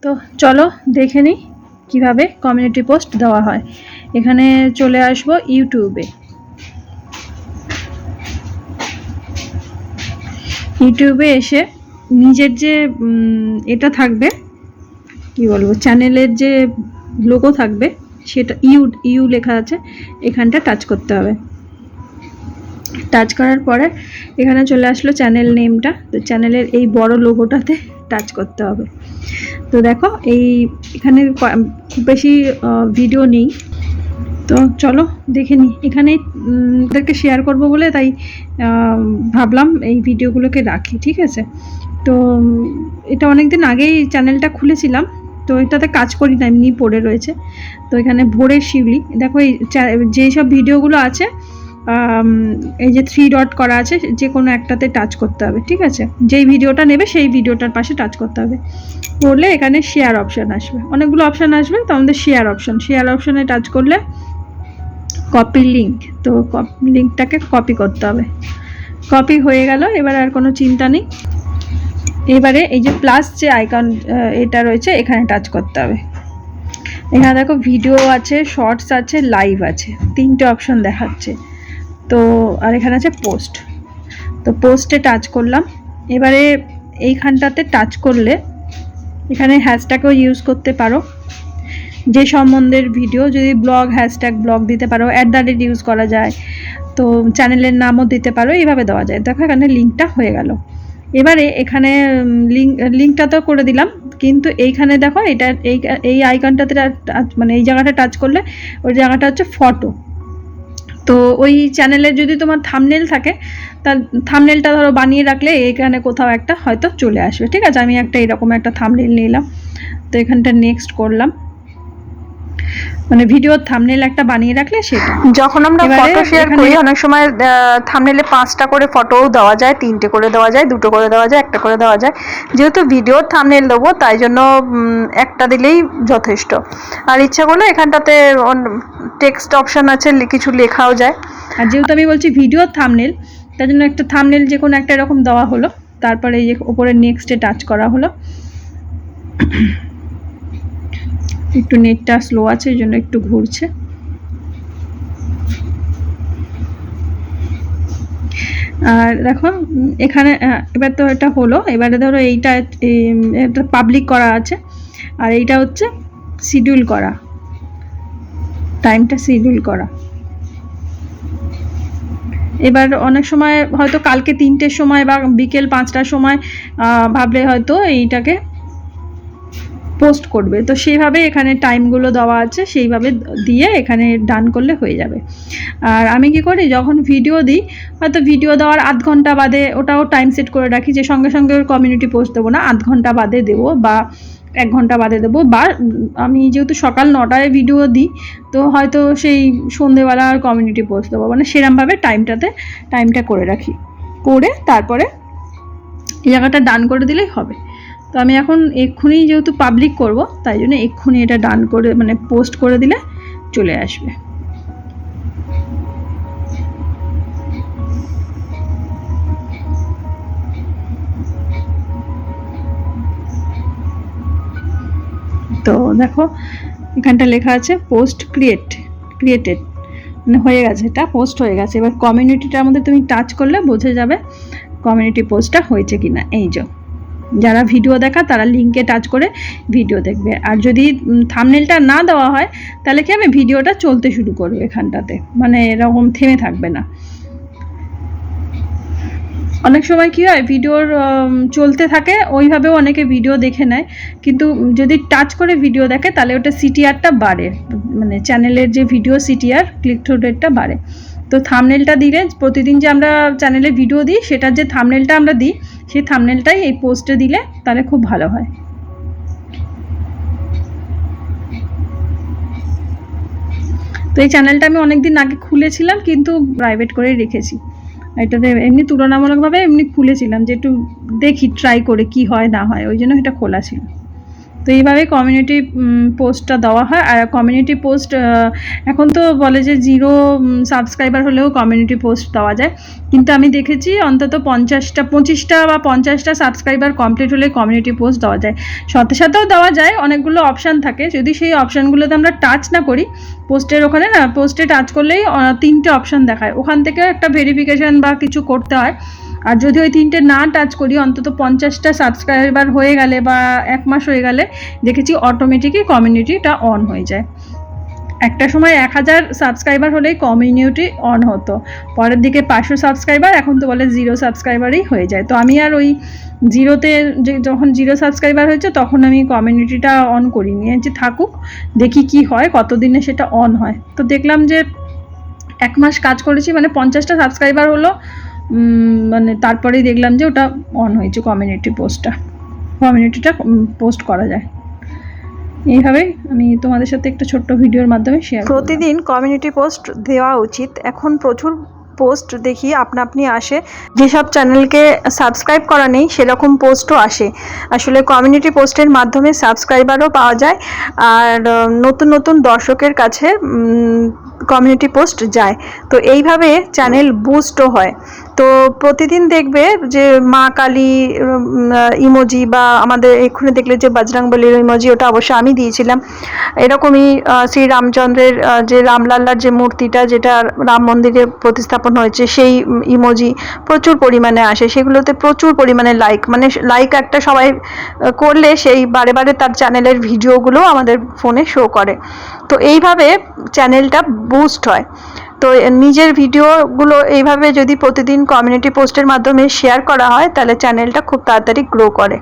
তো চলো দেখে নিই কীভাবে কমিউনিটি পোস্ট দেওয়া হয়। এখানে চলে আসবো ইউটিউবে। ইউটিউবে এসে নিজের যে এটা থাকবে, কি বলবো, চ্যানেলের যে লোগো থাকবে সেটা ইউ লেখা আছে, এখানটা টাচ করতে হবে। টাচ করার পরে এখানে চলে আসলো চ্যানেল নেমটা, তো চ্যানেলের এই বড় লোগোটাতে টাচ করতে হবে। তো দেখো এখানে খুব বেশি ভিডিও নেই, তো চলো দেখে নিই। এখানে ওদেরকে শেয়ার করব বলে তাই ভাবলাম এই ভিডিওগুলোকে রাখি, ঠিক আছে। তো এটা অনেকদিন আগেই চ্যানেলটা খুলেছিলাম, তো এটাতে কাজ করি না, এমনি পড়ে রয়েছে। তো এখানে ভোরের শিউলি, দেখো এই যেই সব ভিডিওগুলো আছে এই যে 3 ডট করা আছে, যে কোনো একটাতে টাচ করতে হবে, ঠিক আছে। যেই ভিডিওটা নেবে সেই ভিডিওটার পাশে টাচ করতে হবে। করলে এখানে শেয়ার অপশান আসবে, অনেকগুলো অপশান আসবে, তো আমাদের শেয়ার অপশানে টাচ করলে কপি লিঙ্ক, তো লিঙ্কটাকে কপি করতে হবে। কপি হয়ে গেল, এবার আর কোনো চিন্তা নেই। এবারে এই যে প্লাস যে আইকন এটা রয়েছে, এখানে টাচ করতে হবে। এখানে দেখো ভিডিও আছে, শর্টস আছে, লাইভ আছে, 3টে অপশন দেখাচ্ছে। তো আর এখানে আছে পোস্ট, তো পোস্টে টাচ করলাম। এবারে এইখানটাতে টাচ করলে এখানে হ্যাশট্যাগও ইউজ করতে পারো, যে সম্বন্ধের ভিডিও, যদি ব্লগ, হ্যাশট্যাগ ব্লগ দিতে পারো, @ ইউজ করা যায়, তো চ্যানেলের নামও দিতে পারো, এইভাবে দেওয়া যায়। দেখো এখানে লিঙ্কটা হয়ে গেল। এবারে এখানে লিঙ্কটা তো করে দিলাম, কিন্তু এইখানে দেখো এটা এই আইকনটাতে মানে এই জায়গাটা টাচ করলে ওই জায়গাটা হচ্ছে ফটো। তো ওই চ্যানেলের যদি তোমার থাম্বনেল থাকে, তার থাম্বনেলটা ধরো বানিয়ে রাখলে এখানে কোথাও একটা হয়তো চলে আসবে, ঠিক আছে। আমি একটা এরকম একটা থাম্বনেল নিলাম, তো এখানটা নেক্সট করলাম, মানে ভিডিওর থাম্বনেল একটা বানিয়ে রাখলে সেটা। যখন আমরা ফটো শেয়ার করি অনেক সময় থাম্বনেলে 5টা করে ফটোও দেওয়া যায়, 3টে করে দেওয়া যায়, 2টো করে দেওয়া যায়, 1টা করে দেওয়া যায়। যেহেতু ভিডিওর থাম্বনেল দেবো তাই জন্য একটা দিলেই যথেষ্ট। আর ইচ্ছা করলে এখানটাতে টেক্সট অপশন আছে, কিছু লেখাও যায়। আর যেহেতু আমি বলছি ভিডিওর থাম্বনেল, তার জন্য একটা থাম্বনেল যে কোনো একটা এরকম দেওয়া হলো, তারপরে এই যে ওপরে নেক্সটে টাচ করা হলো। একটু নেটটা স্লো আছে, এই জন্য একটু ঘুরছে। আর দেখো এখানে এবার তো এটা হলো। এবারে ধরো এইটা পাবলিক করা আছে, আর এইটা হচ্ছে শিডিউল করা, টাইমটা শিডিউল করা। এবার অনেক সময় হয়তো কালকে 3টের সময় বা বিকেল 5টার সময় ভাবলে হয়তো এইটাকে পোস্ট করবে, তো সেইভাবে এখানে টাইমগুলো দেওয়া আছে, সেইভাবে দিয়ে এখানে ডান করলে হয়ে যাবে। আর আমি কি করি, যখন ভিডিও দিই, হয়তো ভিডিও দেওয়ার আধ ঘন্টা বাদে ওটাও টাইম সেট করে রাখি, যে সঙ্গে সঙ্গে ওর কমিউনিটি পোস্ট দেবো না, আধ ঘন্টা বাদে দেবো বা 1 ঘন্টা বাদে দেবো। বা আমি যেহেতু সকাল 9টায় ভিডিও দিই, তো হয়তো সেই সন্ধেবেলা আর কমিউনিটি পোস্ট দেবো, মানে সেরমভাবে টাইমটা করে রাখি, করে তারপরে এই জায়গাটা ডান করে দিলেই হবে। তো আমি এখন এক্ষুনি যেহেতু পাবলিক করব, তাই জন্য এক্ষুনি এটা ডান করে, মানে পোস্ট করে দিলে চলে আসবে। তো দেখো এখানটা লেখা আছে পোস্ট ক্রিয়েটেড, মানে হয়ে গেছে, এটা পোস্ট হয়ে গেছে। এবার কমিউনিটিটার মধ্যে তুমি টাচ করলে বোঝা যাবে কমিউনিটি পোস্টটা হয়েছে কিনা। এই যে যারা ভিডিও দেখা তারা লিঙ্কে টাচ করে ভিডিও দেখবে, আর যদি থাম্বনেলটা না দেওয়া হয় তাহলে কি হবে, ভিডিওটা চলতে শুরু করবে এখানটাতে, মানে এরকম থেমে থাকবে না। অনেক সময় কি হয়, ভিডিওর চলতে থাকে, ওইভাবেও অনেকে ভিডিও দেখে নেয়, কিন্তু যদি টাচ করে ভিডিও দেখে তাহলে ওটা সিটিআরটা বাড়ে, মানে চ্যানেলের যে ভিডিও সিটিআর, ক্লিক থ্রু রেটটা বাড়ে। তো থাম্বনেলটা দিলে, প্রতিদিন যে আমরা চ্যানেলে ভিডিও দিই সেটার যে থাম্বনেলটা আমরা দিই, সেই থাম্বনেলটাই এই পোস্টে দিলে তাহলে খুব ভালো হয়। তো এই চ্যানেলটা আমি অনেকদিন আগে খুলেছিলাম, কিন্তু প্রাইভেট করেই রেখেছি। এটাতে এমনি তুলনামূলকভাবে এমনি খুলেছিলাম, যে একটু দেখি ট্রাই করে কি হয় না হয়, ওই জন্য এটা খোলা ছিল। তো তো এইভাবে কমিউনিটি পোস্টটা দেওয়া হয়। আর কমিউনিটি পোস্ট এখন তো বলে যে 0 সাবস্ক্রাইবার হলেও কমিউনিটি পোস্ট দেওয়া যায়, কিন্তু আমি দেখেছি অন্তত 25টা বা 50টা সাবস্ক্রাইবার কমপ্লিট হলে কমিউনিটি পোস্ট দেওয়া যায়। সাথে সাথেও দেওয়া যায়, অনেকগুলো অপশান থাকে, যদি সেই অপশানগুলোতে আমরা টাচ না করি, পোস্টের ওখানে না, পোস্টে টাচ করলেই 3টে অপশান দেখায়, ওখান থেকে একটা ভেরিফিকেশান বা কিছু করতে হয়। আর যদি ওই 3টে না টাচ করি, অন্তত 50টা সাবস্ক্রাইবার হয়ে গেলে বা 1 মাস হয়ে গেলে দেখেছি অটোমেটিকই কমিউনিটিটা অন হয়ে যায়। একটা সময় 1000 সাবস্ক্রাইবার হলেই কমিউনিটি অন হতো, পরের দিকে 500 সাবস্ক্রাইবার, এখন তো বলে 0 সাবস্ক্রাইবারই হয়ে যায়। তো আমি আর ওই 0তে যখন 0 সাবস্ক্রাইবার হয়েছে তখন আমি কমিউনিটিটা অন করিনি, যে থাকুক, দেখি কি হয়, কতদিনে সেটা অন হয়। তো দেখলাম যে 1 মাস কাজ করেছি, মানে 50টা সাবস্ক্রাইবার হলো, মানে তারপরেই দেখলাম যে ওটা অন হয়েছে, কমিউনিটিটা পোস্ট করা যায়। এইভাবে আমি তোমাদের সাথে একটা ছোট্ট ভিডিওর মাধ্যমে শেয়ার করব। প্রতিদিন কমিউনিটি পোস্ট দেওয়া উচিত। এখন প্রচুর পোস্ট দেখি আপনা আপনি আসে, যেসব চ্যানেলকে সাবস্ক্রাইব করা নেই সেরকম পোস্টও আসে। আসলে কমিউনিটি পোস্টের মাধ্যমে সাবস্ক্রাইবারও পাওয়া যায়, আর নতুন নতুন দর্শকের কাছে কমিউনিটি পোস্ট যায়। তো এইভাবে চ্যানেল বুস্টও হয়। তো প্রতিদিন দেখবে যে মা কালী ইমোজি, বা আমাদের এক্ষুনি দেখলে যে বজরংবলীর ইমোজি, ওটা অবশ্য আমি দিয়েছিলাম। এরকমই শ্রী রামচন্দ্রের যে রামলাল্লার যে মূর্তিটা, যেটা রাম মন্দিরে প্রতিস্থাপন হয়েছে, সেই ইমোজি প্রচুর পরিমাণে আসে। সেগুলোতে প্রচুর পরিমাণে লাইক একটা সবাই করলে সেই বারে বারে তার চ্যানেলের ভিডিওগুলো আমাদের ফোনে শো করে। তো এইভাবে চ্যানেলটা বুস্ট হয়। তো নিজের ভিডিওগুলো এইভাবে যদি প্রতিদিন কমিউনিটি পোস্টের মাধ্যমে শেয়ার করা হয়, তাহলে চ্যানেলটা খুব তাড়াতাড়ি গ্রো করে।